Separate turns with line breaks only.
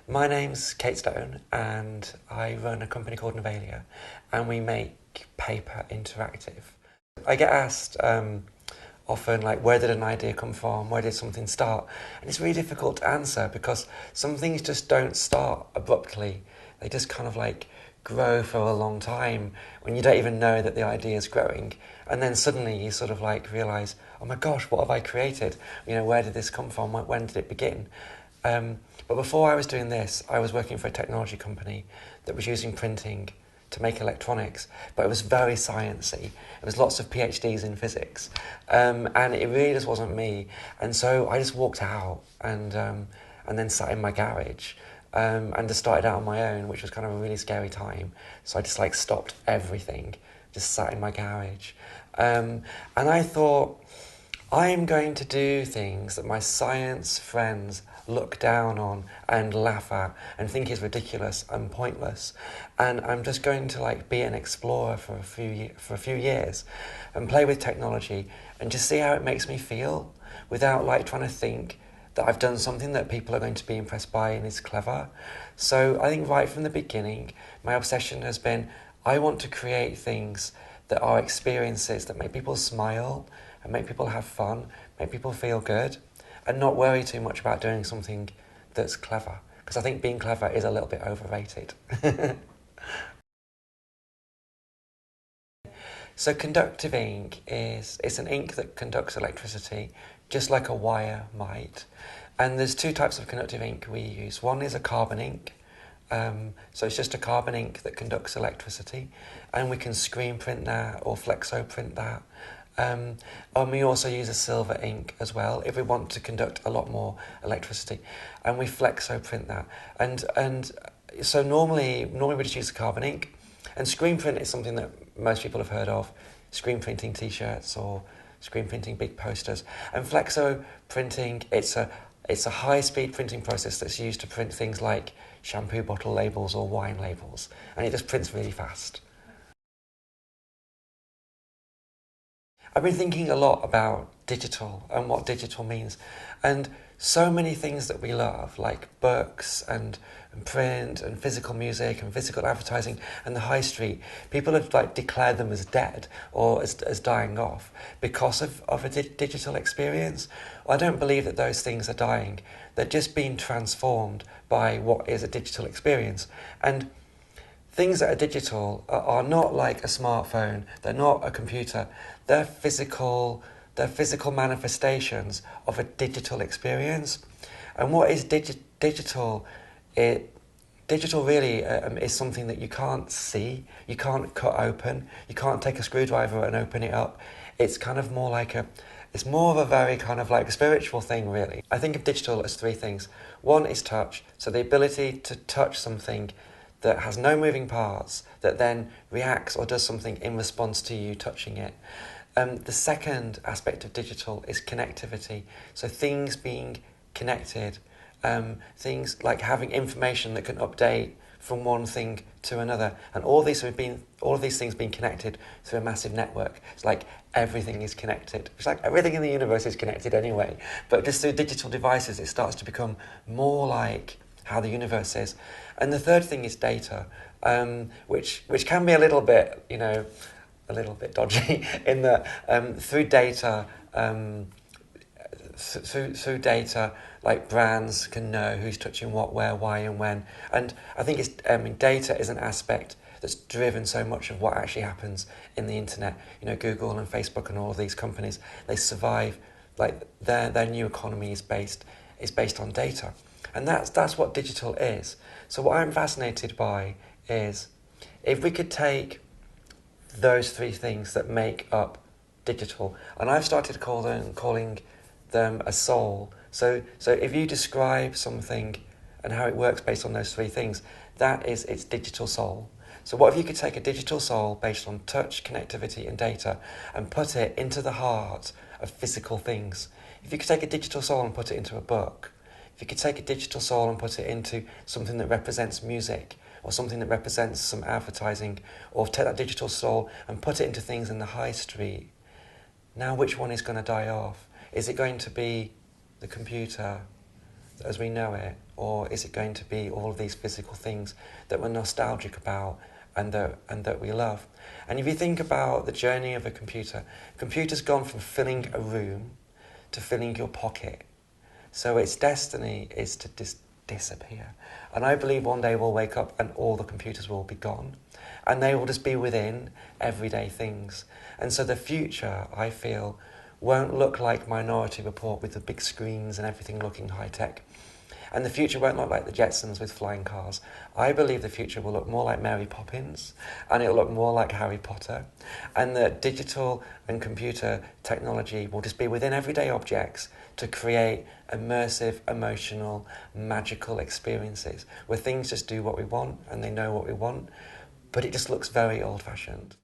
My name's Kate Stone and I run a company called Novalia and we make paper interactive. I get asked often like where did an idea come from, where did something start? And it's really difficult to answer because some things just don't start abruptly. They just kind of like grow for a long time when you don't even know that the idea is growing. And then suddenly you sort of like realise, oh my gosh, what have I created? You know, where did this come from? When did it begin? But before I was doing this, I was working for a technology company that was using printing to make electronics, but it was very sciencey. It was lots of PhDs in physics, and it really just wasn't me. And so I just walked out and then sat in my garage and just started out on my own, which was kind of a really scary time. So I just like stopped everything, just sat in my garage, and I thought, I'm going to do things that my science friends look down on and laugh at and think is ridiculous and pointless, and I'm just going to like be an explorer for a few years and play with technology and just see how it makes me feel without like trying to think that I've done something that people are going to be impressed by and is clever. So I think right from the beginning my obsession has been, I want to create things that are experiences that make people smile and make people have fun, make people feel good, and not worry too much about doing something that's clever. Because I think being clever is a little bit overrated. So conductive ink it's an ink that conducts electricity, just like a wire might. And there's two types of conductive ink we use. One is a carbon ink, so it's just a carbon ink that conducts electricity, and we can screen print that or flexo print that. And we also use a silver ink as well if we want to conduct a lot more electricity, and we flexo print that. And so normally we just use the carbon ink, and screen print is something that most people have heard of, screen printing T-shirts or screen printing big posters. And flexo printing, it's a high-speed printing process that's used to print things like shampoo bottle labels or wine labels, and it just prints really fast. I've been thinking a lot about digital and what digital means, and so many things that we love, like books and print and physical music and physical advertising and the high street, people have like declared them as dead or as dying off because of a digital experience. Well, I don't believe that those things are dying. They're just being transformed by what is a digital experience. And things that are digital are not like a smartphone, they're not a computer, they're physical manifestations of a digital experience. And what is digital? Digital really is something that you can't see, you can't cut open, you can't take a screwdriver and open it up. It's kind of more like it's more of a very kind of like spiritual thing, really. I think of digital as three things. One is touch, so the ability to touch something that has no moving parts, that then reacts or does something in response to you touching it. The second aspect of digital is connectivity, so things being connected, things like having information that can update from one thing to another, and all of these things being connected through a massive network. It's like everything is connected. It's like everything in the universe is connected anyway, but just through digital devices it starts to become more like how the universe is. And the third thing is data, which can be a little bit, a little bit dodgy in that through data, through data, like brands can know who's touching what, where, why, and when. And I think data is an aspect that's driven so much of what actually happens in the internet. Google and Facebook and all of these companies, they survive. Like their new economy is based on data, and that's what digital is. So what I'm fascinated by is if we could take those three things that make up digital, and I've started calling them a soul. So if you describe something and how it works based on those three things, that is its digital soul. So what if you could take a digital soul based on touch, connectivity and data and put it into the heart of physical things? If you could take a digital soul and put it into a book, if you could take a digital soul and put it into something that represents music or something that represents some advertising, or take that digital soul and put it into things in the high street, now which one is going to die off? Is it going to be the computer, as we know it, or is it going to be all of these physical things that we're nostalgic about and that we love? And if you think about the journey of a computer's gone from filling a room to filling your pocket. So its destiny is to disappear. And I believe one day we'll wake up and all the computers will be gone. And they will just be within everyday things. And so the future, I feel, won't look like Minority Report with the big screens and everything looking high-tech. And the future won't look like the Jetsons with flying cars. I believe the future will look more like Mary Poppins, and it'll look more like Harry Potter, and that digital and computer technology will just be within everyday objects to create immersive, emotional, magical experiences where things just do what we want and they know what we want, but it just looks very old-fashioned.